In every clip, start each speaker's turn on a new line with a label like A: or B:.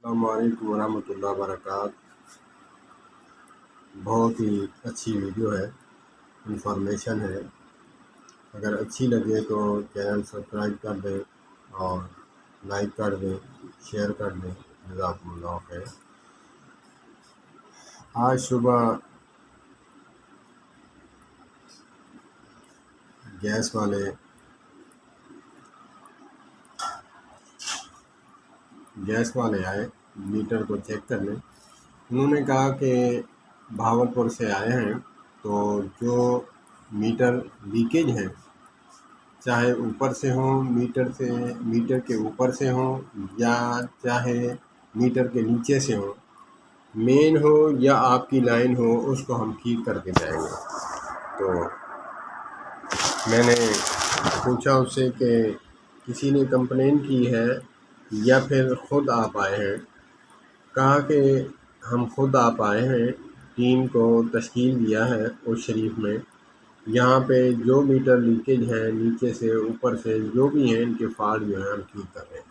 A: السلام علیکم ورحمۃ اللہ وبرکاتہ۔ بہت ہی اچھی ویڈیو ہے، انفارمیشن ہے۔ اگر اچھی لگے تو چینل سبسکرائب کر دیں اور لائک کر دیں، شیئر کر دیں۔ جزاکم اللہ خیر۔ آج صبح گیس والے آئے میٹر کو چیک کرنے۔ انہوں نے کہا کہ بہاولپور سے آئے ہیں، تو جو میٹر لیکیج ہیں، چاہے اوپر سے ہوں، میٹر کے اوپر سے ہوں یا چاہے میٹر کے نیچے سے ہوں، مین ہو یا آپ کی لائن ہو، اس کو ہم ٹھیک کر کے جائیں گے۔ تو میں نے پوچھا اس سے کہ کسی نے کمپلین کی ہے یا پھر خود آپ آئے ہیں؟ کہا کہ ہم خود آپ آئے ہیں، ٹیم کو تشکیل دیا ہے اس شریف میں، یہاں پہ جو میٹر لیکیج ہیں نیچے سے اوپر سے جو بھی ہیں، ان کے فالٹ جو ہیں ہم ٹھیک کر رہے ہیں۔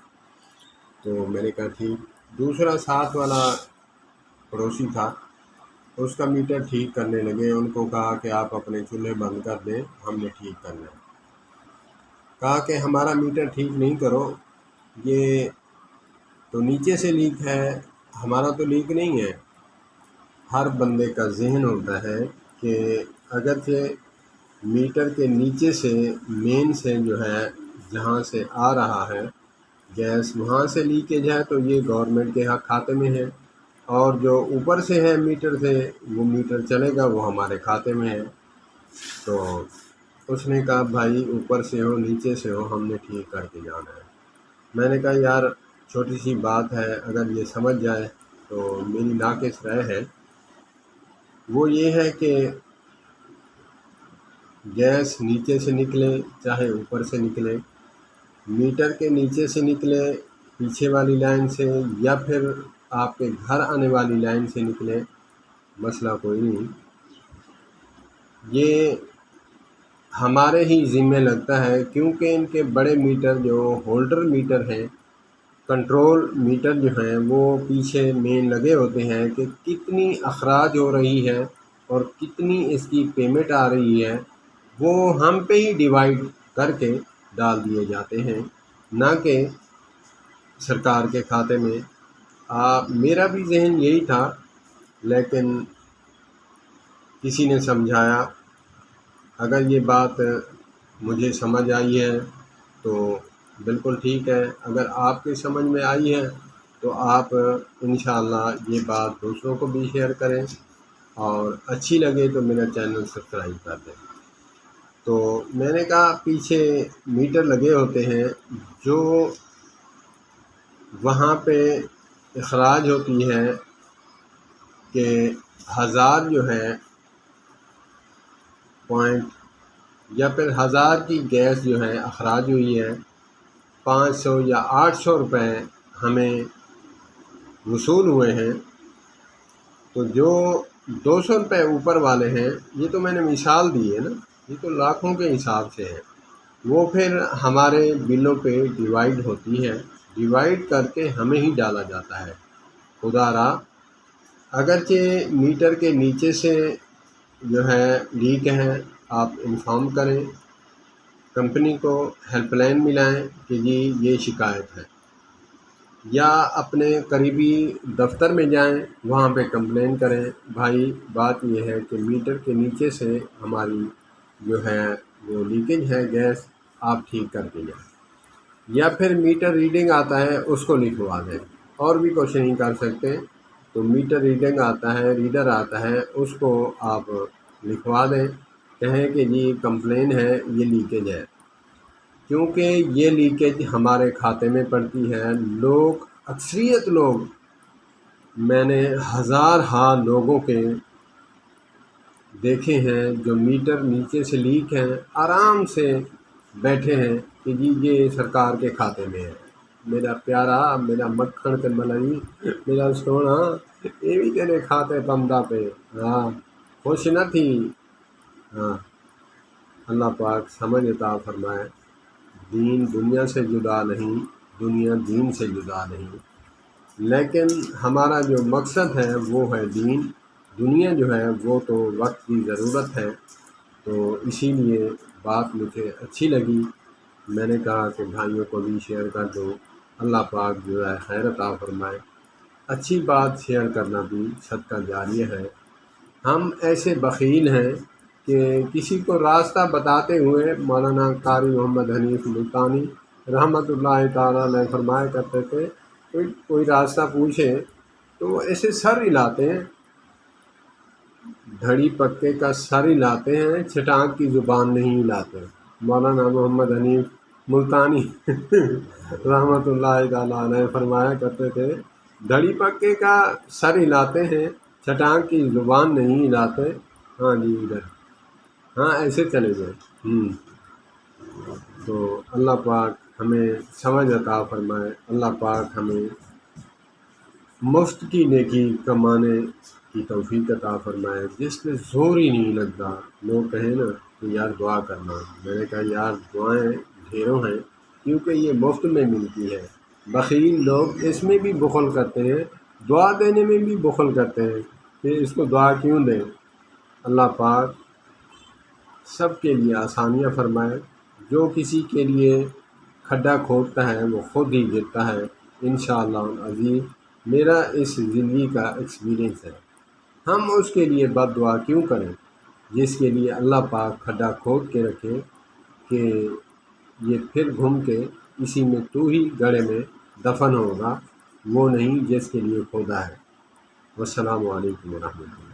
A: تو میں نے کہا ٹھیک۔ دوسرا ساتھ والا پڑوسی تھا، اس کا میٹر ٹھیک کرنے لگے۔ ان کو کہا کہ آپ اپنے چولہے بند کر دیں، ہم نے ٹھیک کرنا ہے۔ کہا کہ ہمارا میٹر ٹھیک نہیں کرو، یہ تو نیچے سے لیک ہے، ہمارا تو لیک نہیں ہے۔ ہر بندے کا ذہن ہوتا ہے کہ اگرچہ میٹر کے نیچے سے مین سے جو ہے جہاں سے آ رہا ہے گیس، وہاں سے لیکیج ہے تو یہ گورنمنٹ کے کھاتے میں ہے، اور جو اوپر سے ہے میٹر سے، وہ میٹر چلے گا، وہ ہمارے کھاتے میں ہے۔ تو اس نے کہا بھائی اوپر سے ہو نیچے سے ہو، ہم نے ٹھیک کر کے جانا ہے۔ میں نے کہا یار چھوٹی سی بات ہے، اگر یہ سمجھ جائے تو میری ناقص رائے ہے۔ وہ یہ ہے کہ گیس نیچے سے نکلے چاہے اوپر سے نکلے، میٹر کے نیچے سے نکلے پیچھے والی لائن سے یا پھر آپ کے گھر آنے والی لائن سے نکلے، مسئلہ کوئی نہیں۔ یہ ہمارے ہی ذمہ لگتا ہے، کیونکہ ان کے بڑے میٹر جو ہولڈر میٹر ہیں، کنٹرول میٹر جو ہیں، وہ پیچھے مین لگے ہوتے ہیں کہ کتنی اخراج ہو رہی ہے اور کتنی اس کی پیمنٹ آ رہی ہے، وہ ہم پہ ہی ڈیوائیڈ کر کے ڈال دیے جاتے ہیں، نہ کہ سرکار کے کھاتے میں۔ میرا بھی ذہن یہی تھا، لیکن کسی نے سمجھایا۔ اگر یہ بات مجھے سمجھ آئی ہے تو بالکل ٹھیک ہے، اگر آپ کے سمجھ میں آئی ہے تو آپ انشاءاللہ یہ بات دوسروں کو بھی شیئر کریں، اور اچھی لگے تو میرا چینل سبسکرائب کر دیں۔ تو میں نے کہا پیچھے میٹر لگے ہوتے ہیں، جو وہاں پہ اخراج ہوتی ہے کہ 1000 جو ہے پوائنٹ یا پھر 1000 کی گیس جو ہے اخراج ہوئی ہے، 500 یا 800 روپے ہمیں وصول ہوئے ہیں۔ تو جو 200 روپے اوپر والے ہیں، یہ تو میں نے مثال دی ہے نا، یہ تو لاکھوں کے حساب سے ہے، وہ پھر ہمارے بلوں پہ ڈیوائیڈ ہوتی ہے، ڈیوائیڈ کر کے ہمیں ہی ڈالا جاتا ہے۔ خدا را اگرچہ میٹر کے نیچے سے جو ہے لیک ہے، آپ انفارم کریں، کمپنی کو ہیلپ لائن ملائیں کہ جی یہ شکایت ہے، یا اپنے قریبی دفتر میں جائیں، وہاں پہ کمپلین کریں، بھائی بات یہ ہے کہ میٹر کے نیچے سے ہماری جو ہے وہ لیکیج ہے گیس، آپ ٹھیک کر کے جائیں۔ یا پھر میٹر ریڈنگ آتا ہے اس کو لکھوا دیں، اور بھی کچھ نہیں کر سکتے، تو میٹر ریڈنگ آتا ہے، ریڈر آتا ہے، اس کو آپ لکھوا دیں، کہیں کہ جی کمپلین ہے، یہ لیکیج ہے، کیونکہ یہ لیکیج ہمارے کھاتے میں پڑتی ہے۔ لوگ، اکثریت لوگ، میں نے ہزارہا لوگوں کے دیکھے ہیں جو میٹر نیچے سے لیک ہیں، آرام سے بیٹھے ہیں کہ جی یہ سرکار کے کھاتے میں ہے۔ میرا پیارا، میرا مکھن تے ملائی، میرا سونا، یہ بھی تیرے کھاتے پمدا پہ، ہاں خوش نہ تھی۔ ہاں، اللہ پاک سمجھ عطا فرمائے۔ دین دنیا سے جدا نہیں، دنیا دین سے جدا نہیں۔ لیکن ہمارا جو مقصد ہے وہ ہے دین، دنیا جو ہے وہ تو وقت کی ضرورت ہے۔ تو اسی لیے بات مجھے اچھی لگی، میں نے کہا کہ بھائیوں کو بھی شیئر کر دو، اللہ پاک جو ہے خیر عطا فرمائے۔ اچھی بات شیئر کرنا بھی صدقہ جاریہ ہے۔ ہم ایسے بخیل ہیں کہ کسی کو راستہ بتاتے ہوئے مولانا قاری محمد حنیف ملتانی رحمۃ اللہ تعالیٰ علیہ فرمایا کرتے تھے، کوئی راستہ پوچھے تو ایسے سر ہلاتے ہیں، دھڑی پکے کا سر ہلاتے ہیں، چھٹانک کی زبان نہیں ہلاتے۔ مولانا محمد حنیف ملتانی رحمۃ اللہ تعالیٰ علیہ فرمایا کرتے تھے، دھڑی پکے کا سر ہلاتے ہیں، چھٹانک کی زبان نہیں ہلاتے۔ ہاں جی ادھر، ہاں ایسے چلے گئے۔ تو اللہ پاک ہمیں سمجھ عطا فرمائے، اللہ پاک ہمیں مفت کی نیکی کمانے کی توفیق عطا فرمائے، جس پہ زور ہی نہیں لگتا۔ لوگ کہیں نا کہ یار دعا کرنا، میں نے کہا یار دعائیں ڈھیروں ہیں، کیونکہ یہ مفت میں ملتی ہے۔ بخیل لوگ اس میں بھی بخل کرتے ہیں، دعا دینے میں بھی بخل کرتے ہیں کہ اس کو دعا کیوں دیں۔ اللہ پاک سب کے لیے آسانیاں فرمائے، جو کسی کے لیے کھڈا کھودتا ہے وہ خود ہی گرتا ہے انشاءاللہ العزیز۔ میرا اس زندگی کا ایکسپیرینس ہے، ہم اس کے لیے بد دعا کیوں کریں جس کے لیے اللہ پاک کھڈا کھود کے رکھے کہ یہ پھر گھوم کے اسی میں تو ہی گڑھے میں دفن ہوگا، وہ نہیں جس کے لیے کھودا ہے۔ والسلام علیکم ورحمۃ اللہ۔